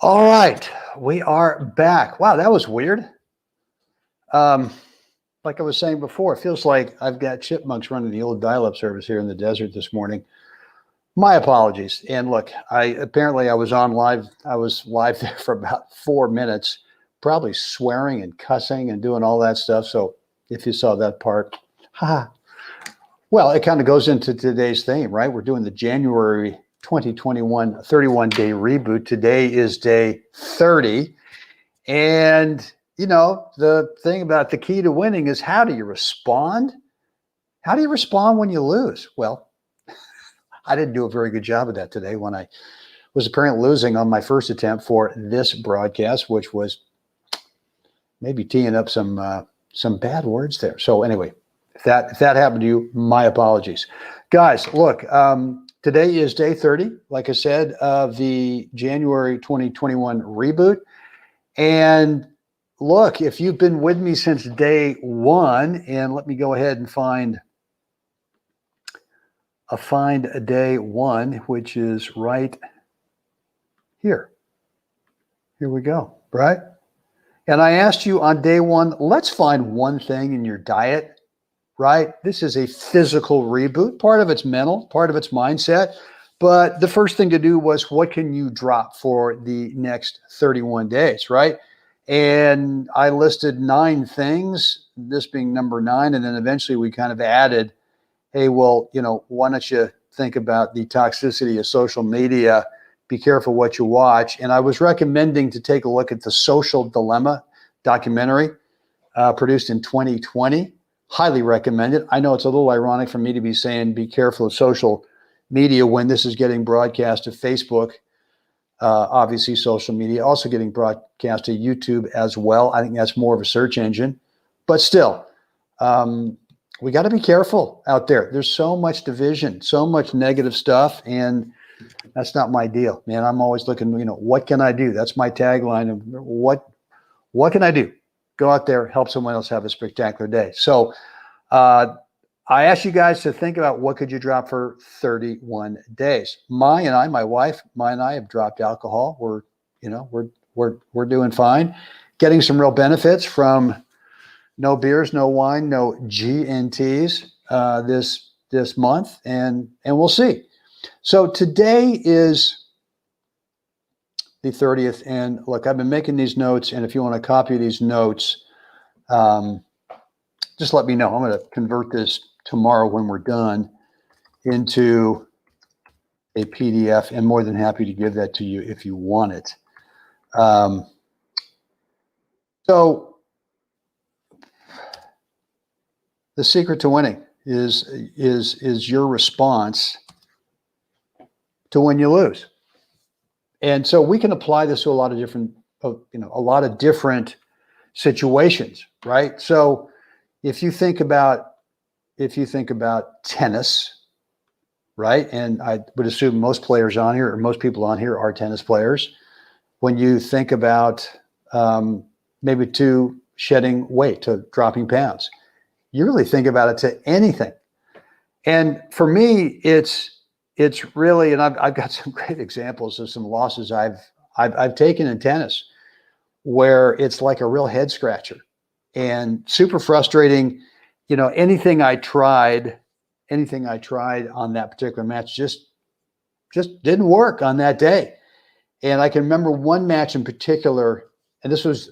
All right, we are back. Wow, that was weird. Like I was saying before, it feels like I've got chipmunks running the old dial-up service here in the desert this morning. My apologies. And look, I was on live. I was live there for about 4 minutes, probably swearing and cussing and doing all that stuff. So if you saw that part, haha. Well, it kind of goes into today's theme, right? We're doing the January 2021 31-day reboot. Today is day 30. And, you know, the thing about the key to winning is, how do you respond? How do you respond when you lose? Well, I didn't do a very good job of that today when I was apparently losing on my first attempt for this broadcast, which was maybe teeing up some bad words there. So anyway, if that happened to you, my apologies. Guys, look, today is day 30, like I said, of the January 2021 reboot. And look, if you've been with me since day one, and let me go ahead and find a day one, which is right here. Here we go, right? And I asked you on day one, let's find one thing in your diet, right? This is a physical reboot. Part of it's mental, part of it's mindset. But the first thing to do was, what can you drop for the next 31 days, right? And I listed 9 things, this being number 9. And then eventually we kind of added, hey, well, you know, why don't you think about the toxicity of social media? Be careful what you watch. And I was recommending to take a look at the Social Dilemma documentary produced in 2020. Highly recommend it. I know it's a little ironic for me to be saying be careful of social media when this is getting broadcast to Facebook. Obviously, social media also getting broadcast to YouTube as well. I think that's more of a search engine. But still, we got to be careful out there. There's so much division, so much negative stuff, and that's not my deal, man. I'm always looking, you know, what can I do? That's my tagline. Of what can I do? Go out there, help someone else have a spectacular day. So I asked you guys to think about, what could you drop for 31 days? My wife and I have dropped alcohol. We're doing fine, getting some real benefits from no beers, no wine, no GNTs this month, and we'll see. So today is the 30th, and look, I've been making these notes, and if you want to copy these notes, just let me know. I'm going to convert this tomorrow when we're done into a PDF, and more than happy to give that to you if you want it. So the secret to winning is your response to when you lose. And so we can apply this to a lot of different situations, right? So if you think about tennis, right? And I would assume most players on here, or most people on here, are tennis players. When you think about maybe to shedding weight, to dropping pounds, you really think about it to anything. And for me, it's really, and I've got some great examples of some losses I've taken in tennis, where it's like a real head scratcher and super frustrating. You know, anything I tried on that particular match just didn't work on that day. And I can remember one match in particular, and this was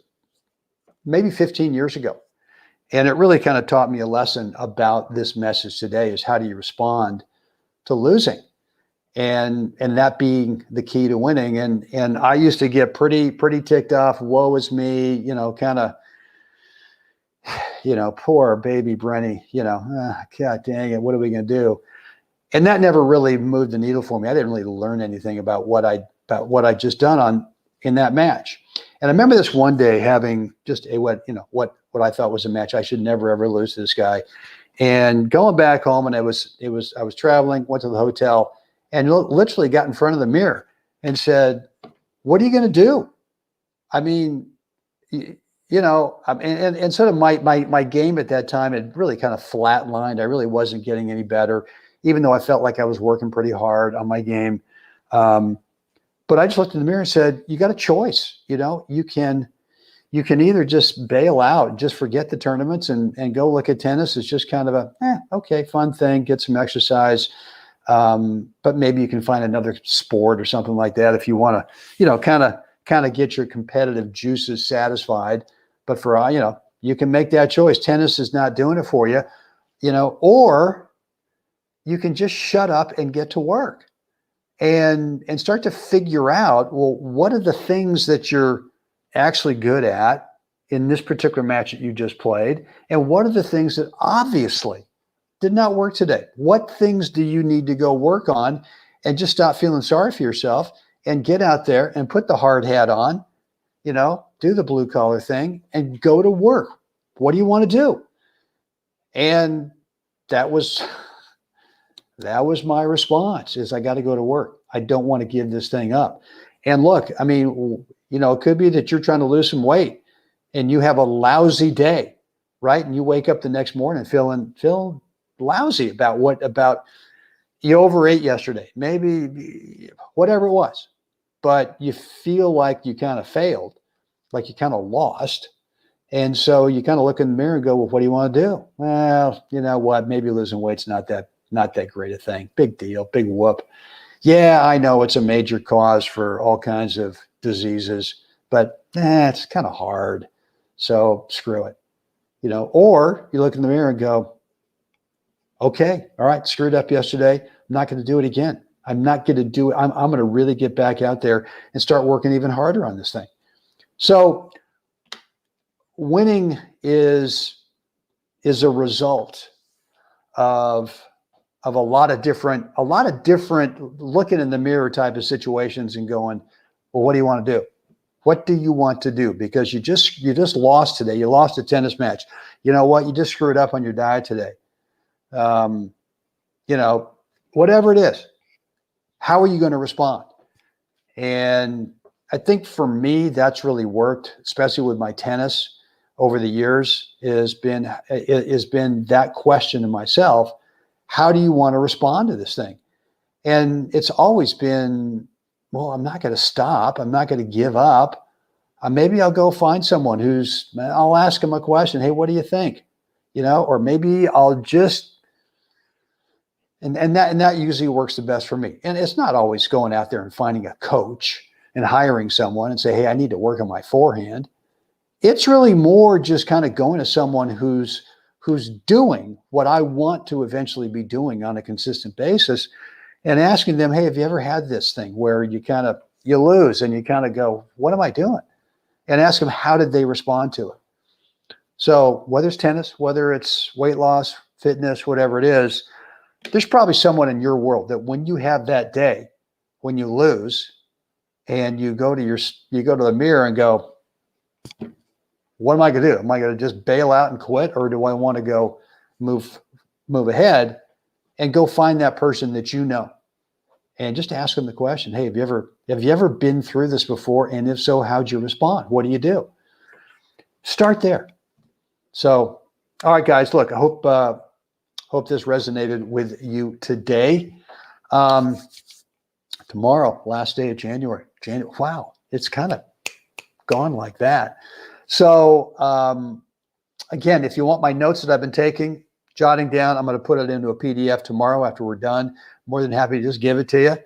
maybe 15 years ago. And it really kind of taught me a lesson about this message today, is how do you respond to losing? And that being the key to winning. And I used to get pretty ticked off. Woe is me, you know, kind of, you know, poor baby Brenny, you know, God dang it, what are we going to do? And that never really moved the needle for me. I didn't really learn anything about what I'd just done in that match. And I remember this one day having just what I thought was a match I should never ever lose to this guy, and going back home, and I was traveling, went to the hotel, and literally got in front of the mirror and said, "What are you going to do?" I mean, you know, and sort of my game at that time had really kind of flatlined. I really wasn't getting any better, even though I felt like I was working pretty hard on my game. But But I just looked in the mirror and said, you got a choice. You can either just bail out and just forget the tournaments and go look at tennis. It's just kind of okay, fun thing, get some exercise. But maybe you can find another sport or something like that if you want to, kind of get your competitive juices satisfied. But for, you can make that choice. Tennis is not doing it for you, or you can just shut up and get to work and start to figure out, well, what are the things that you're actually good at in this particular match that you just played? And what are the things that obviously did not work today? What things do you need to go work on? And just stop feeling sorry for yourself and get out there and put the hard hat on, do the blue collar thing and go to work. What do you want to do? And that was my response, is I got to go to work. I don't want to give this thing up. And look, I mean, it could be that you're trying to lose some weight and you have a lousy day, right? And you wake up the next morning feeling lousy about you overate yesterday, maybe whatever it was, but you feel like you kind of failed, like you kind of lost. And so you kind of look in the mirror and go, well, what do you want to do? Well, you know what? Maybe losing weight's not that great a thing. Big deal, big whoop. Yeah, I know it's a major cause for all kinds of diseases, but it's kind of hard. So screw it, or you look in the mirror and go, okay, all right, screwed up yesterday. I'm not going to do it again. I'm not going to do it. I'm going to really get back out there and start working even harder on this thing. So winning is a result of a lot of different looking in the mirror type of situations and going, well, what do you want to do? What do you want to do? Because you just lost today. You lost a tennis match. You know what? You just screwed up on your diet today. Whatever it is, how are you going to respond? And I think for me, that's really worked, especially with my tennis over the years, has been that question to myself: how do you want to respond to this thing? And it's always been, well, I'm not going to stop. I'm not going to give up. Maybe I'll go find someone I'll ask them a question. Hey, what do you think? Or maybe I'll just, and that usually works the best for me. And it's not always going out there and finding a coach and hiring someone and say, hey, I need to work on my forehand. It's really more just kind of going to someone who's doing what I want to eventually be doing on a consistent basis and asking them, hey, have you ever had this thing where you lose and you kind of go, what am I doing? And ask them, how did they respond to it? So whether it's tennis, whether it's weight loss, fitness, whatever it is, there's probably someone in your world that when you have that day, when you lose and you go to the mirror and go, what am I going to do? Am I going to just bail out and quit? Or do I want to go move ahead and go find that person that and just ask them the question, hey, have you ever been through this before? And if so, how'd you respond? What do you do? Start there. So, all right, guys, look, I hope this resonated with you today. Tomorrow, last day of January. Wow, it's kind of gone like that. So, again, if you want my notes that I've been taking, jotting down, I'm going to put it into a PDF tomorrow after we're done. More than happy to just give it to you.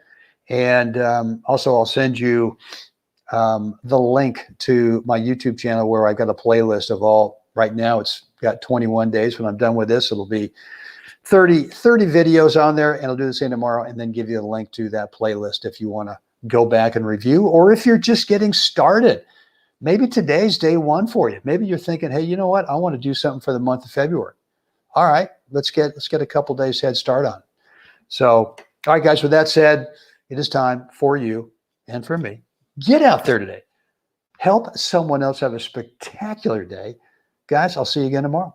And also, I'll send you the link to my YouTube channel where I've got a playlist of all. Right now, it's got 21 days. When I'm done with this, it'll be 30 videos on there, and I'll do the same tomorrow and then give you a link to that playlist if you want to go back and review, or if you're just getting started. Maybe today's day one for you. Maybe you're thinking, hey, you know what? I want to do something for the month of February. All right, let's get a couple days head start on it. So, all right, guys, with that said, it is time for you and for me. Get out there today. Help someone else have a spectacular day. Guys, I'll see you again tomorrow.